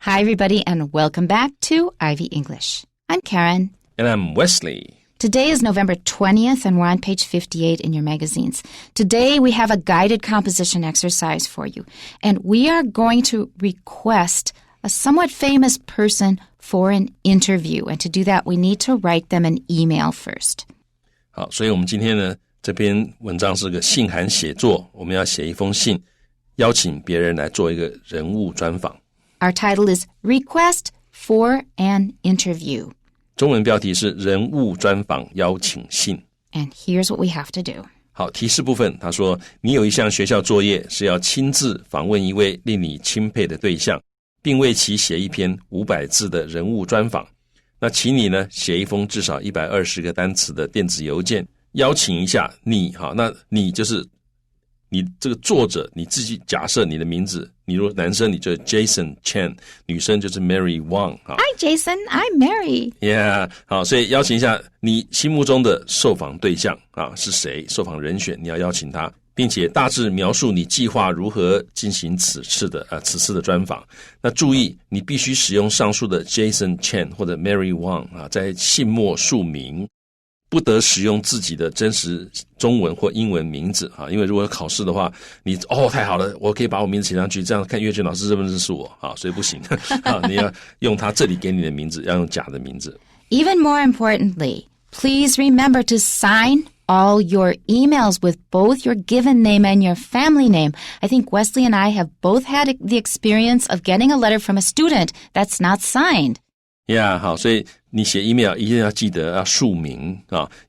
Hi, everybody, and welcome back to Ivy English. I'm Karen. And I'm Wesley. Today is November 20th, and we're on page 58 in your magazines. Today, we have a guided composition exercise for you, and we are going to request a somewhat famous person for an interview. And to do that, we need to write them an email first. 好，所以我们今天呢，这篇文章是个信函写作，我们要写一封信，邀请别人来做一个人物专访。Our title is Request for an Interview. 中文标题是人物专访邀请信。And here's what we have to do. 好，提示部分，他说你有一项学校作业是要亲自访问一位令你钦佩的对象，并为其写一篇500字的人物专访。那请你呢写一封至少120个单词的电子邮件，邀请一下你。好，那你就是你这个作者，你自己假设你的名字，你如果男生你就 Jason Chen， 女生就是 Mary Wang。 Hi Jason, I'm Mary. Yeah， 好，所以邀请一下你心目中的受访对象是谁，受访人选，你要邀请他，并且大致描述你计划如何进行此次的专访。那注意，你必须使用上述的 Jason Chen 或者 Mary Wang 在信末署名，不得使用自己的真实中文或英文名字因为如果考试的话，你太好了，我可以把我名字写上去，这样看阅卷老师认不认识我所以不行你要用他这里给你的名字，要用假的名字。Even more importantly, please remember to sign all your emails with both your given name and your family name. I think Wesley and I have both had the experience of getting a letter from a student that's not signed. Yeah， 好，所以你写 email 一定要记得要署名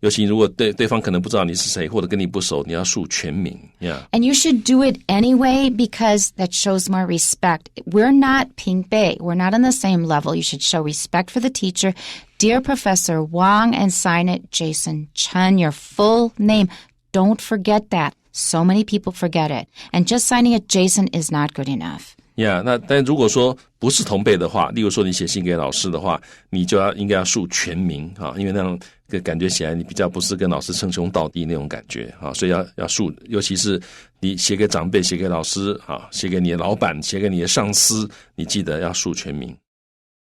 尤其如果对方可能不知道你是谁，或者跟你不熟，你要署全名。Yeah. And you should do it anyway because that shows more respect. We're not Ping Bei. We're not on the same level. You should show respect for the teacher. Dear Professor Wang, and sign it Jason Chen, your full name. Don't forget that. So many people forget it. And just signing it Jason is not good enough.Yeah， 但如果说不是同辈的话，例如说你写信给老师的话，你就应该要署全名因为那样感觉起来你比较不是跟老师称兄道弟那种感觉所以要署，尤其是你写给长辈、写给老师写给你的老板、写给你的上司，你记得要署全名。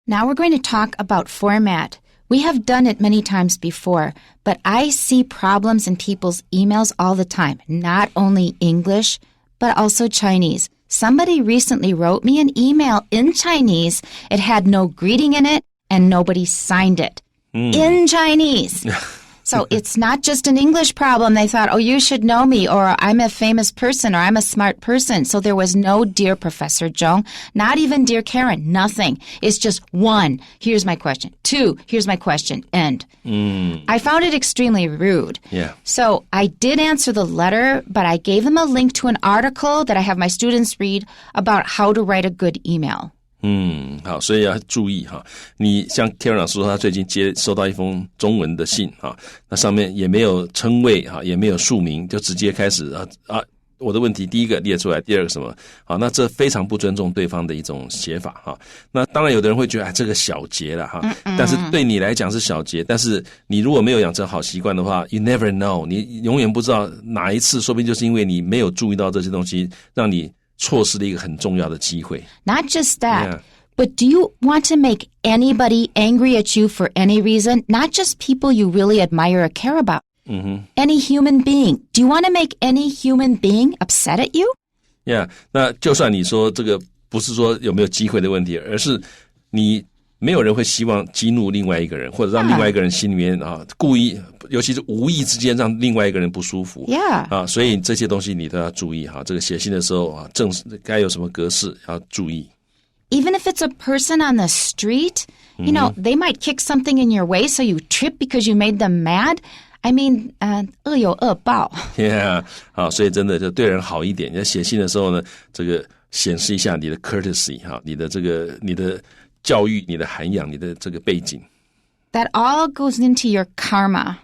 Now we're going to talk about format. We have done it many times before, but I see problems in people's emails all the time, not only English, but also Chinese.Somebody recently wrote me an email in Chinese. It had no greeting in it, and nobody signed it. In Chinese. So it's not just an English problem. They thought, you should know me, or I'm a famous person, or I'm a smart person. So there was no Dear Professor Zhong, not even Dear Karen, nothing. It's just 1, here's my question. 2, here's my question, end. I found it extremely rude. Yeah. So I did answer the letter, but I gave them a link to an article that I have my students read about how to write a good email. 好，所以要注意你像 Karen 老师说，他最近收到一封中文的信那上面也没有称谓也没有署名，就直接开始我的问题第一个列出来，第二个什么那这非常不尊重对方的一种写法那当然有的人会觉得这个小节啦但是对你来讲是小节，但是你如果没有养成好习惯的话 you never know， 你永远不知道哪一次说不定就是因为你没有注意到这些东西，让你错失了一个很重要的机会。 Not just that, but do you want to make anybody angry at you for any reason? Not just people you really admire or care about. Any human being. Do you want to make any human being upset at you? Yeah, 那就算你说这个不是说有没有机会的问题，而是你没有人会希望激怒另外一个人，或者让另外一个人心里面故意，尤其是无意之间让另外一个人不舒服。Yeah. 所以这些东西你都要注意这个写信的时候正该有什么格式要注意。Even if it's a person on the street, you know, they might kick something in your way so you trip because you made them mad. I mean, 恶有恶报。Yeah， 好，所以真的就对人好一点。在写信的时候呢，这个显示一下你的 courtesy， 你的这个你的教育、你的涵养、你的这个背景。That all goes into your karma.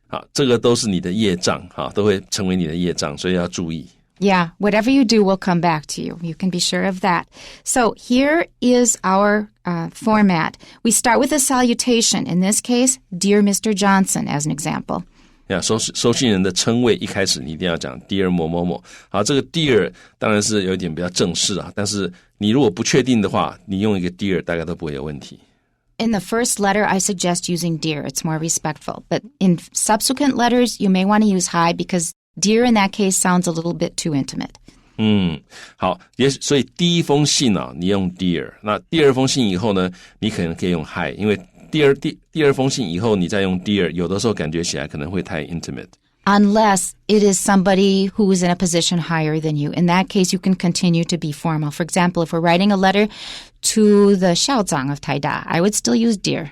好，这个都是你的业障，都会成为你的业障，所以要注意。Yeah, whatever you do will come back to you. You can be sure of that. So here is our format. We start with a salutation. In this case, Dear Mr. Johnson, as an example. 收信人的称谓一开始你一定要讲 Dear 某某某。好，这个 Dear 当然是有一点比较正式啊，但是你如果不确定的话，你用一个 Dear 大概都不会有问题。In the first letter, I suggest using dear. It's more respectful. But in subsequent letters, you may want to use hi because dear in that case sounds a little bit too intimate. 好，所以第一封信啊，你用 dear。那第二封信以后呢，你可能可以用 hi， 因为第二封信以后你再用 dear， 有的时候感觉起来可能会太 intimate。Unless it is somebody who is in a position higher than you. In that case, you can continue to be formal. For example, if we're writing a letter to the 校长 of Taida, I would still use dear.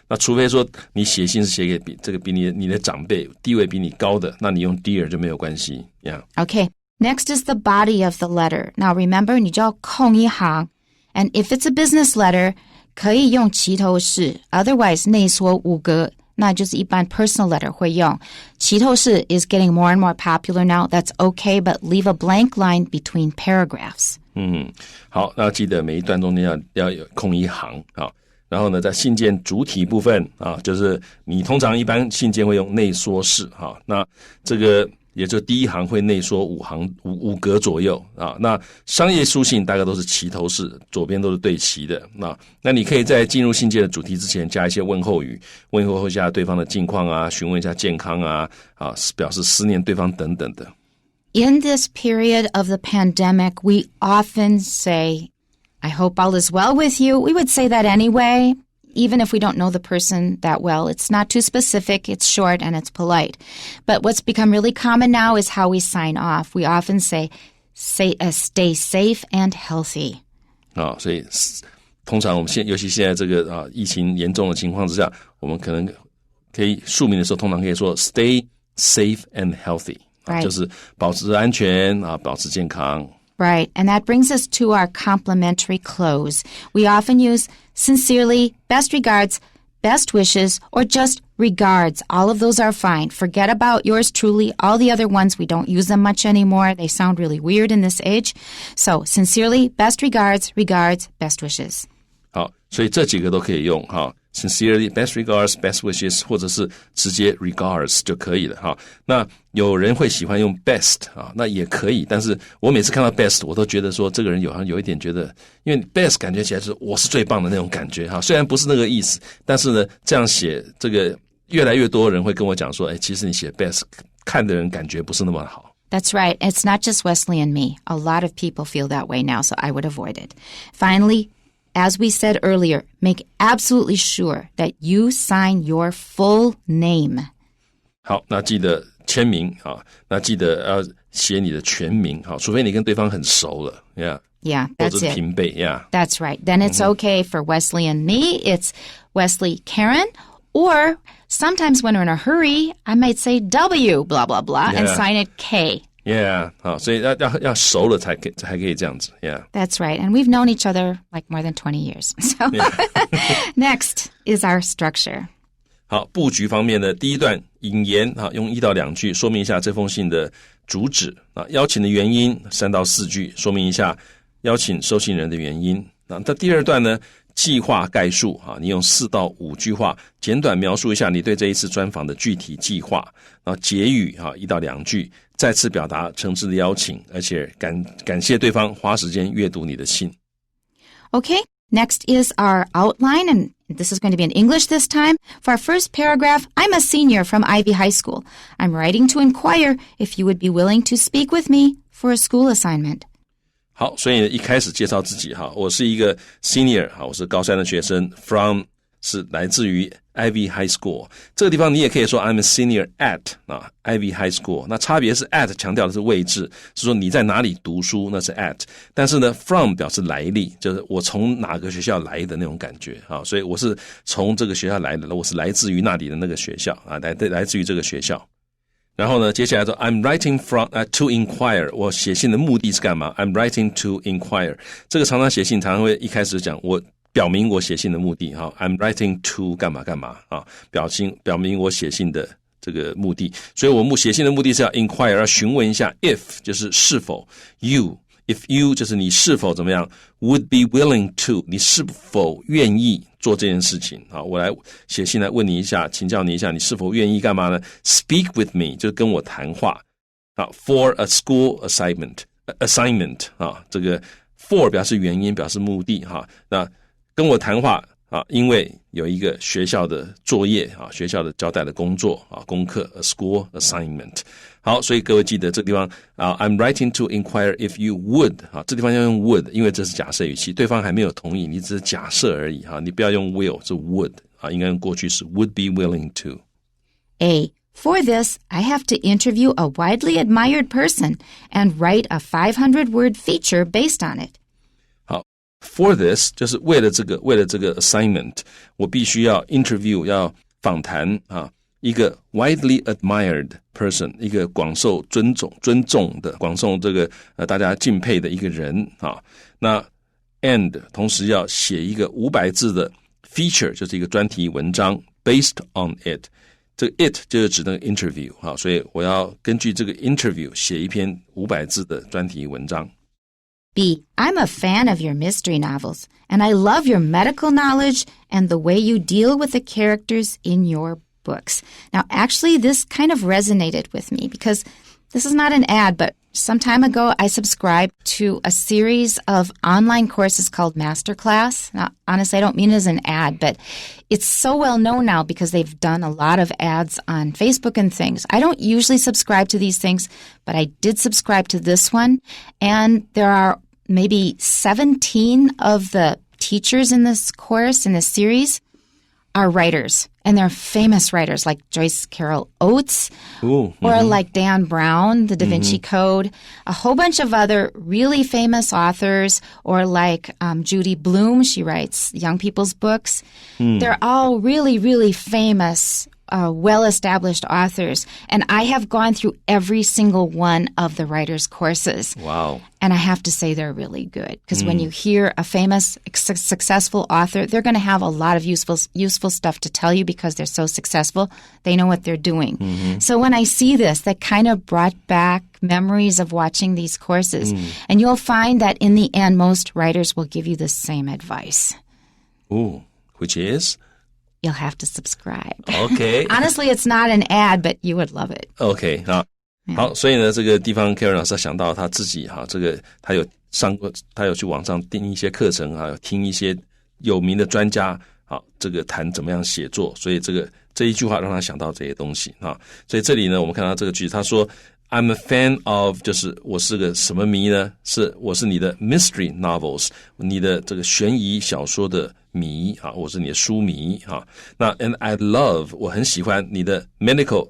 那除非说你写信是写给比你的长辈地位比你高的，那你用 dear 就没有关系。Okay, next is the body of the letter. Now remember, 你就要空一行. And if it's a business letter, 可以用齐头式 otherwise 内缩5格那就是一般 personal letter 会用。齐头式 is getting more and more popular now. That's okay, but leave a blank line between paragraphs. 好，那记得每一段中间要有空一行。好，然后呢，在信件主体部分啊，就是你通常一般信件会用内缩式哈，那这个也就第一行会内缩5格左右啊。那商业书信大概都是齐头式，左边都是对齐的。那你可以在进入信件的主题之前加一些问候语，问候一下对方的近况啊，询问一下健康啊，表示思念对方等等的。In this period of the pandemic, we often say, I hope all is well with you. We would say that anyway, even if we don't know the person that well. It's not too specific, it's short, and it's polite. But what's become really common now is how we sign off. We often say stay safe and healthy. 所以通常我们尤其现在这个疫情严重的情况之下，我们可能可以署名的时候，通常可以说 stay safe and healthy.Right. 就是保持安全保持健康。Right, and that brings us to our complimentary close. We often use sincerely, best regards, best wishes, or just regards. All of those are fine. Forget about yours truly. All the other ones, we don't use them much anymore. They sound really weird in this age. So, sincerely, best regards, best wishes. 好，所以这几个都可以用哈。Sincerely, best regards, best wishes, 或者是直接 regards 就可以了哈。那有人会喜欢用 best 那也可以，但是我每次看到 best 我都觉得说这个人好像有一点觉得，因为 best 感觉起来是我是最棒的那种感觉哈。虽然不是那个意思，但是呢这样写这个越来越多人会跟我讲说，其实你写 best 看的人感觉不是那么好。That's right. It's not just Wesley and me. A lot of people feel that way now, so I would avoid it. Finally,As we said earlier, make absolutely sure that you sign your full name. 好，那记得签名那记得要写你的全名除非你跟对方很熟了 Yeah, that's 或者是平辈 That's right. Then it's okay for Wesley and me. It's Wesley Karen. Or sometimes when we're in a hurry, I might say W, blah, blah, blah, and sign it K.Yeah, 所以要熟了才可以这样子 Yeah, that's right. And we've known each other like more than 20 years. So next is our structure. 好，布局方面的第一段引言用1到2句说明一下这封信的主旨邀请的原因3到4句说明一下邀请收信人的原因那第二段呢计划概述你用4到5句话简短描述一下你对这一次专访的具体计划然后结语1到2句再次表达诚挚的邀请而且感谢对方花时间阅读你的信 Okay, next is our outline and this is going to be in English this time. For our first paragraph, I'm a senior from Ivy High School. I'm writing to inquire if you would be willing to speak with me for a school assignment. 好，所以一开始介绍自己我是一个 senior 我是高3的学生 from 是来自于 Ivy High School 这个地方你也可以说 I'm a senior at Ivy High School 那差别是 at 强调的是位置是说你在哪里读书那是 at 但是呢 from 表示来历就是我从哪个学校来的那种感觉所以我是从这个学校来的我是来自于那里的那个学校来自于这个学校然后呢接下来说 I'm writing to inquire 我写信的目的是干嘛 I'm writing to inquire 这个常常写信常常会一开始讲我表明我写信的目的I'm writing to 干嘛干嘛表明我写信的这个目的所以我写信的目的是要 inquire 要询问一下 if 就是是否 you If you 就是你是否怎么样 would be willing to 你是否愿意做这件事情。好，我来写信来问你一下，请教你一下，你是否愿意干嘛呢？ Speak with me 就是跟我谈话。好 for a school assignment 啊，这个 for 表示原因，表示目的哈。那跟我谈话啊，因为有一个学校的作业啊，学校的交代的工作啊，功课 a school assignment。好，所以各位记得这个地方啊 ，I'm writing to inquire if you would 啊，这地方要用 would， 因为这是假设语气，对方还没有同意，你只是假设而已哈，你不要用 will， 是 would 啊，应该用过去式 would be willing to。 For this, I have to interview a widely admired person and write a 500-word feature based on it. 好 ，for this 就是为了这个 assignment， 我必须要 interview 要访谈啊。一个 widely admired person， 一个广受尊重的，广受这个大家敬佩的一个人啊。那 and 同时要写一个500字的 feature， 就是一个专题文章 based on it。这个 it 就是指那个 interview 啊，所以我要根据这个 interview 写一篇500字的专题文章。B. I'm a fan of your mystery novels, and I love your medical knowledge and the way you deal with the characters in your books. Now, actually, this kind of resonated with me because this is not an ad, but some time ago, I subscribed to a series of online courses called Masterclass. Now, honestly, I don't mean it as an ad, but it's so well known now because they've done a lot of ads on Facebook and things. I don't usually subscribe to these things, but I did subscribe to this one. And there are maybe 17 of the teachers in this course, in this series, are writers, and they're famous writers like Joyce Carol Oates or like Dan Brown, The Da Vinci Code, a whole bunch of other really famous authors, or like Judy Blume, she writes young people's books. They're all really, really famous, well-established authors, and I have gone through every single one of the writers' courses. Wow. And I have to say they're really good because when you hear a famous, successful author, they're going to have a lot of useful stuff to tell you because they're so successful. They know what they're doing. So when I see this, that kind of brought back memories of watching these courses. And you'll find that in the end, most writers will give you the same advice. Ooh, which is? You'll have to subscribe. Okay. Honestly, it's not an ad, but you would love it. Okay, 好，所以呢，这个地方 Karen 老师想到他自己哈，这个他有上过，他有去网上订一些课程啊，有听一些有名的专家啊，这个谈怎么样写作，所以这一句话让他想到这些东西啊。所以这里呢，我们看到这个句子，他说 I'm a fan of， 就是我是个什么迷呢？我是你的 mystery novels， 你的这个悬疑小说的迷啊，我是你的书迷啊。那 and I love， 我很喜欢你的 medical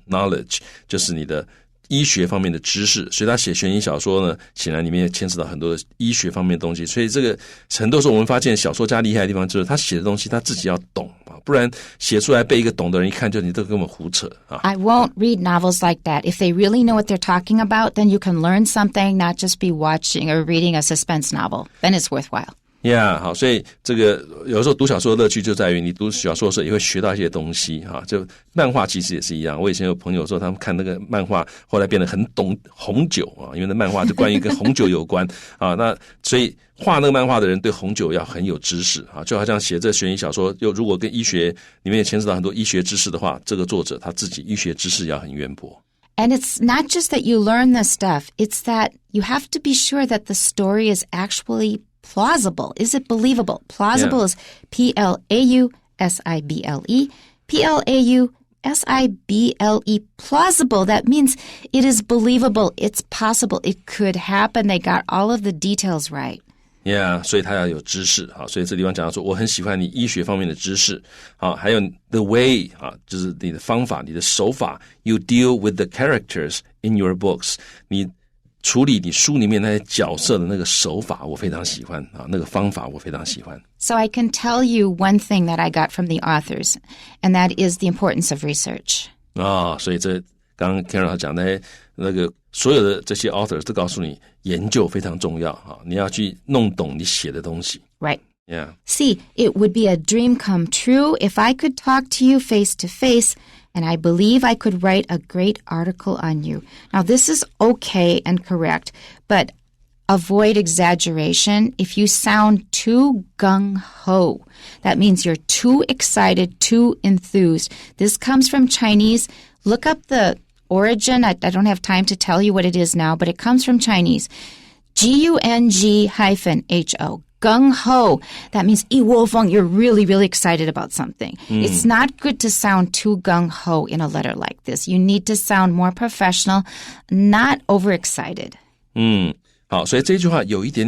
knowledge， 就是你的医学方面的知识。所以他写悬疑小说呢，显然里面也牵扯到很多的医学方面的东西。所以这个很多时候我们发现小说家厉害的地方就是他写的东西他自己要懂啊，不然写出来被一个懂的人一看就你都根本胡扯啊。I won't read novels like that. If they really know what they're talking about, then you can learn something, not just be watching or reading a suspense novel. Then it's worthwhile. Yeah， 好，所以这个有时候读小说的乐趣就在于你读小说的时候也会学到一些东西哈。就漫画其实也是一样，我以前有朋友说他们看那个漫画，后来变得很懂红酒啊，因为那漫画就关于跟红酒有关啊。那所以画那个漫画的人对红酒要很有知识啊，就好像写这悬疑小说，又如果跟医学里面也牵扯到很多医学知识的话，这个作者他自己医学知识要很渊博。And it's not just that you learn this stuff, it's that you have to be sure that the story is actually plausible. Is it believable? Plausible is Plausible. Plausible. Plausible. That means it is believable. It's possible. It could happen. They got all of the details right. Yeah， 所以他要有知识啊，所以这地方讲到说，我很喜欢你医学方面的知识啊，还有 the way 啊，就是你的方法、你的手法 ，you deal with the characters in your books， 你处理你书里面那些角色的那个手法，我非常喜欢啊，那个方法我非常喜欢。So I can tell you one thing that I got from the authors, and that is the importance of research. 啊，所以这刚刚 Karen 讲的那个所有的这些 authors 都告诉你，研究非常重要啊，你要去弄懂你写的东西。Right. Yeah. See, it would be a dream come true if I could talk to you face to face, and I believe I could write a great article on you. Now, this is okay and correct, but avoid exaggeration. If you sound too gung-ho, that means you're too excited, too enthused. This comes from Chinese. Look up the origin. I don't have time to tell you what it is now, but it comes from Chinese. G-U-N-G-H-O. Gung-ho. That means 一窝蜂. You're really, really excited about something. It's not good to sound too gung-ho in a letter like this. You need to sound more professional, not overexcited. 好，所以这句话有一点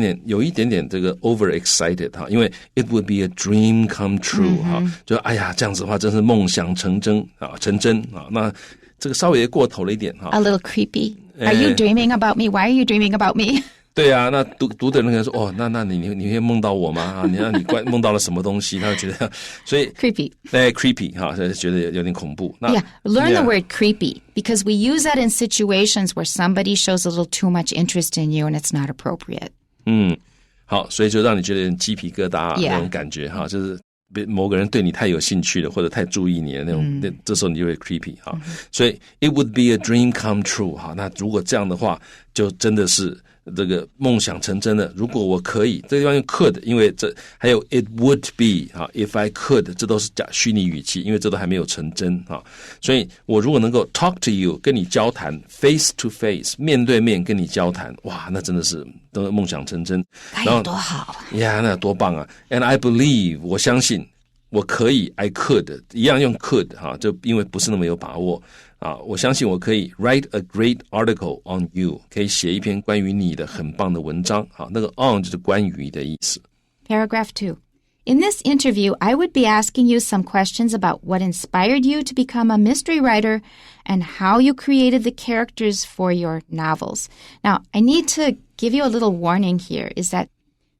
点这个 overexcited 哈，因为 it would be a dream come true 哈，就哎呀这样子的话真是梦想成真啊，成真啊，那这个稍微过头了一点哈。A little creepy. Are you dreaming about me? Why are you dreaming about me? 对啊，那读的人可能说哦，那你会梦到我吗？啊，你梦到了什么东西？他觉得，所以 creepy， creepy 哈，觉得有点恐怖。Yeah, learn the word creepy because we use that in situations where somebody shows a little too much interest in you and it's not appropriate. 好，所以就让你觉得有点鸡皮疙瘩那种感觉哈，就是某个人对你太有兴趣了，或者太注意你的那种，这时候你就会 creepy 哈。所以 it would be a dream come true 哈，那如果这样的话，就真的是。这个梦想成真的，如果我可以，这个地方用 could， 因为这还有 it would be 哈 ，if I could， 这都是虚拟语气，因为这都还没有成真哈，所以我如果能够 talk to you， 跟你交谈 face to face， 面对面跟你交谈，哇，那真的是都梦想成真，该有多好呀，那多棒啊 ！And I believe， 我相信我可以 ，I could， 一样用 could 哈，就因为不是那么有把握。啊，我相信我可以 write a great article on you， 可以写一篇关于你的很棒的文章。好，那个 on 就是关于的意思。Paragraph 2. In this interview, I would be asking you some questions about what inspired you to become a mystery writer and how you created the characters for your novels. Now, I need to give you a little warning here, is that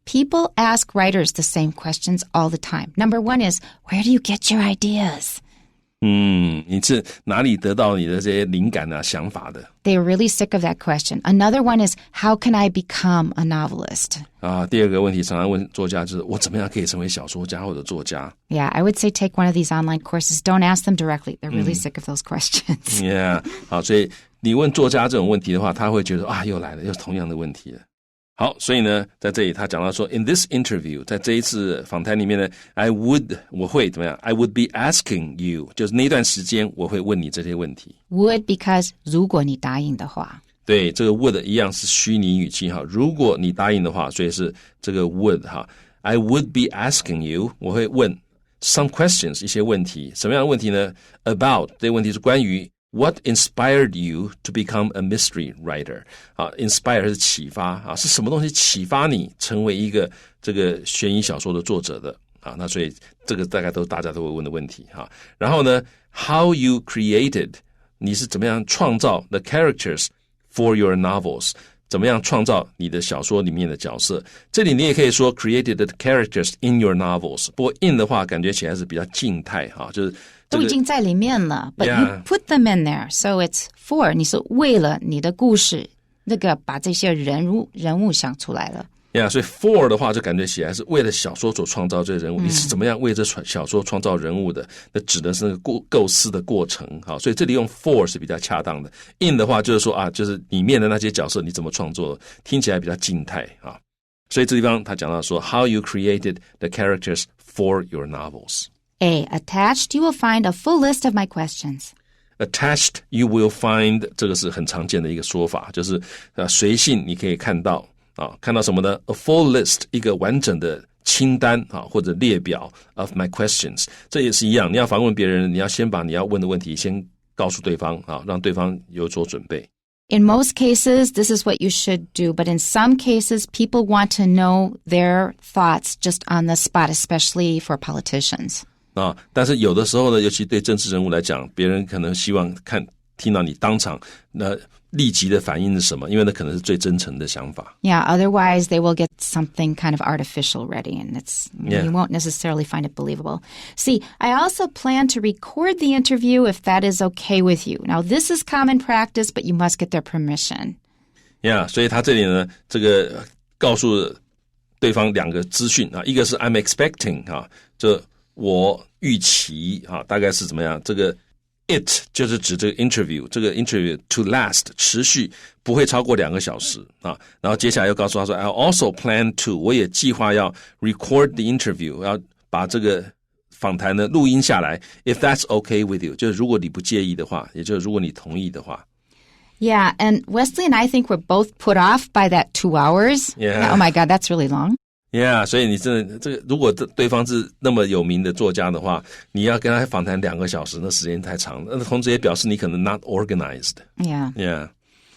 people ask writers the same questions all the time. Number one is, where do you get your ideas?你是哪里得到你的这些灵感啊、想法的 They're really sick of that question. Another one is, how can I become a novelist? 啊，第二个问题常常问作家就是我怎么样可以成为小说家或者作家 Yeah, I would say take one of these online courses. Don't ask them directly. They're really sick of those questions. Yeah, 好，所以你问作家这种问题的话，他会觉得啊，又来了，又是同样的问题了。好，所以呢，在这里他讲到说 in this interview， 在这一次访谈里面呢 我会怎么样 I would be asking you， 就是那段时间我会问你这些问题 Would because 如果你答应的话。对，这个 would 一样是虚拟语气哈，如果你答应的话，所以是这个 would 哈 I would be asking you， 我会问 some questions 一些问题，什么样的问题呢 about 这个问题是关于What inspired you to become a mystery writer? 啊 ，inspire 是启发啊，是什么东西启发你成为一个这个悬疑小说的作者的啊？那所以这个大概都大家都会问的问题哈。然后呢 ，How you created？ 你是怎么样创造 the characters for your novels？ 怎么样创造你的小说里面的角色？这里你也可以说 created the characters in your novels。不过 in 的话，感觉起来是比较静态哈，就是。都已经在里面了 but you put them in there, so it's for 你是为了你的故事那个把这些人物想出来了。所以 for 的话就感觉起来是为了小说所创造这些人物，你是怎么样为这小说创造人物的？那指的是那个构思的过程，好，所以这里用 for 是比较恰当的。in 的话就是说啊，就是里面的那些角色你怎么创作，听起来比较静态啊。所以这地方他讲到说 how you created the characters for your novels。A. Attached, you will find a full list of my questions. Attached, you will find 这个是很常见的一个说法，就是随信你可以看到啊，看到什么呢 ？A full list 一个完整的清单啊或者列表 of my questions， 这也是一样，你要访问别人，你要先把你要问的问题先告诉对方啊，让对方有所准备。In most cases, this is what you should do, but in some cases, people want to know their thoughts just on the spot, especially for politicians.啊，但是有的时候呢，尤其对政治人物来讲，别人可能希望听到你当场立即的反应是什么，因为那可能是最真诚的想法。Yeah, otherwise they will get something kind of artificial ready, and you won't necessarily find it believable. See, I also plan to record the interview if that is okay with you. Now, this is common practice, but you must get their permission. Yeah, 所以他这里呢，这个告诉对方两个资讯啊，一个是 I'm expecting 啊，这我预期啊，大概是怎么样？这个 it 就是指这个 interview， 这个 interview to last 持续不会超过2个小时啊。然后接下来又告诉他说 I'll also plan to 我也计划要 record the interview， 要把这个访谈呢录音下来 if that's okay with you， 就是如果你不介意的话，也就是如果你同意的话。Yeah, and Wesley and I think we're both put off by that 2 hours. Yeah. Oh my God, that's really long.Yeah, 所以你真的这个，如果对方是那么有名的作家的话，你要跟他访谈2个小时，那时间太长了。那同时也表示你可能 not organized. Yeah.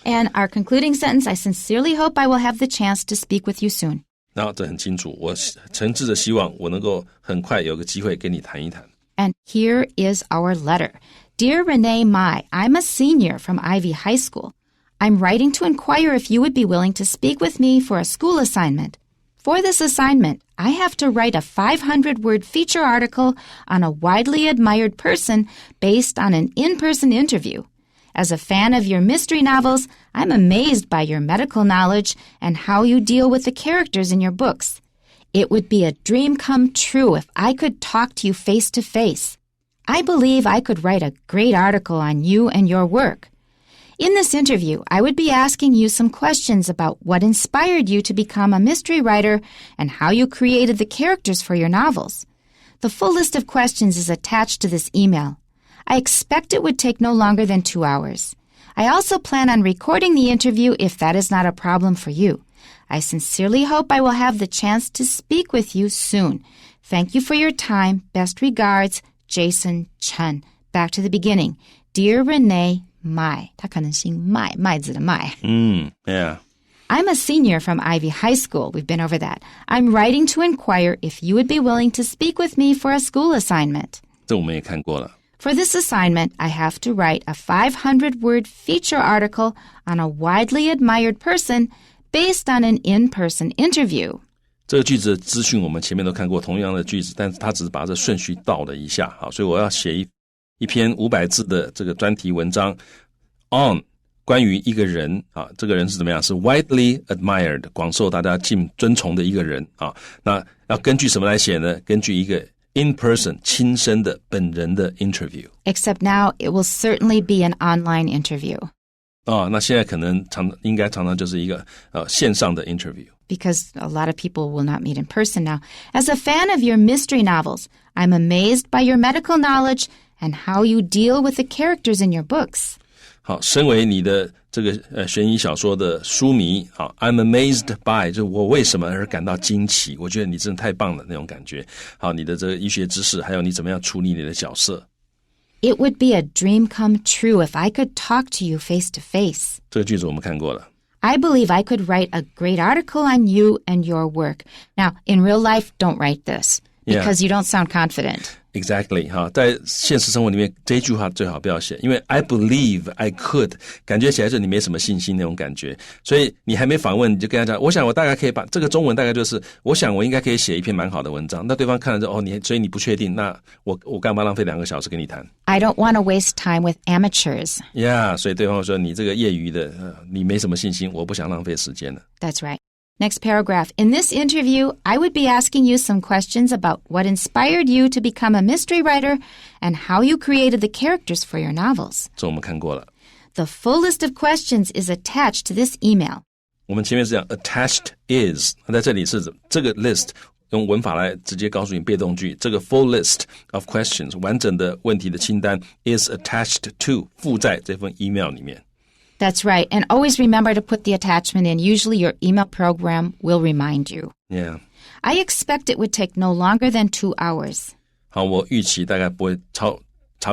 And our concluding sentence, I sincerely hope I will have the chance to speak with you soon. 然后这很清楚，我诚挚的希望我能够很快有个机会跟你谈一谈。And here is our letter. Dear Renee Mai, I'm a senior from Ivy High School. I'm writing to inquire if you would be willing to speak with me for a school assignment.For this assignment, I have to write a 500-word feature article on a widely admired person based on an in-person interview. As a fan of your mystery novels, I'm amazed by your medical knowledge and how you deal with the characters in your books. It would be a dream come true if I could talk to you face to face. I believe I could write a great article on you and your work.In this interview, I would be asking you some questions about what inspired you to become a mystery writer and how you created the characters for your novels. The full list of questions is attached to this email. I expect it would take no longer than 2 hours. I also plan on recording the interview if that is not a problem for you. I sincerely hope I will have the chance to speak with you soon. Thank you for your time. Best regards, Jason Chen. Back to the beginning. Dear Renee,Mai, 他可能姓麦，麦子的麦。Yeah. I'm a senior from Ivy High School. We've been over that. I'm writing to inquire if you would be willing to speak with me for a school assignment. 这我们也看过了。For this assignment, I have to write a 500-word feature article on a widely admired person based on an in-person interview. 这个句子的资讯我们前面都看过，同样的句子，但是他只是把这顺序倒了一下，好，所以我要写一篇500字的这个专题文章 on 关于一个人啊，这个人是怎么样？是 widely admired 广受大家尊崇的一个人啊。那要根据什么来写呢？根据一个 in person 亲身的本人的 interview. Except now it will certainly be an online interview. 那现在可能应该常常就是一个线上的 interview.Because a lot of people will not meet in person now. As a fan of your mystery novels, I'm amazed by your medical knowledge and how you deal with the characters in your books. 好，身为你的这个悬疑小说的书迷，好 ，I'm amazed by 就是我为什么而感到惊奇，我觉得你真的太棒了那种感觉。好，你的这个医学知识，还有你怎么样处理你的角色。It would be a dream come true if I could talk to you face to face. 这个句子我们看过了。I believe I could write a great article on you and your work. Now, in real life, don't write this because you don't sound confident. Exactly, 哈，在现实生活里面这一句话最好不要写，因为 I believe I could 感觉起来就你没什么信心那种感觉，所以你还没访问你就跟他讲，我想我大概可以把这个中文大概就是，我想我应该可以写一篇蛮好的文章。那对方看了之后，所以你不确定，那我干嘛浪费2个小时跟你谈 ？I don't want to waste time with amateurs. Yeah, 所以对方说你这个业余的，你没什么信心，我不想浪费时间了。That's right.Next paragraph. In this interview, I would be asking you some questions about what inspired you to become a mystery writer and how you created the characters for your novels. 这我们看过了。The full list of questions is attached to this email. 我们前面是讲 attached is， 在这里是这个 list 用文法来直接告诉你被动句，这个 full list of questions 完整的问题的清单 is attached to 附在这份 email 里面。That's right. And always remember to put the attachment in. Usually your email program will remind you. Yeah. I expect it would take no longer than 2 hours. 好，我预期大概不会超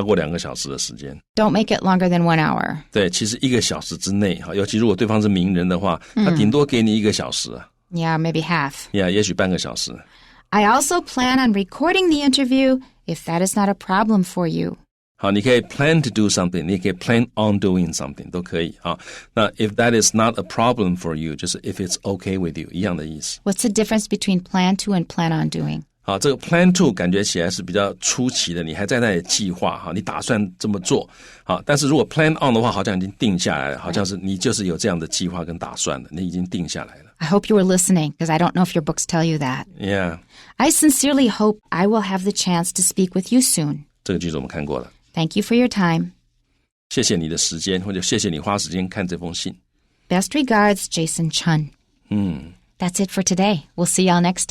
过2个小时的时间。Don't make it longer than 1 hour. 对，其实1个小时之内，尤其如果对方是名人的话，他顶多给你1个小时啊。Yeah, maybe half. Yeah, 也许半个小时。I also plan on recording the interview if that is not a problem for you.好，你可以 plan to do something， 你也可以 plan on doing something， 都可以啊。那 if that is not a problem for you， 就是 if it's okay with you 一样的意思。What's the difference between plan to and plan on doing？ 好，这个 plan to 感觉起来是比较初期的，你还在那里计划哈，你打算这么做。好，但是如果 plan on 的话，好像已经定下来了，好像是你就是有这样的计划跟打算的，你已经定下来了。I hope you were listening, because I don't know if your books tell you that. Yeah. I sincerely hope I will have the chance to speak with you soon. 这个句子我们看过了。Thank you for your time. 谢谢你的时间，或者谢谢你花时间看这封信。 Best regards, Jason Chun. That's it for today. We'll see y'all next time.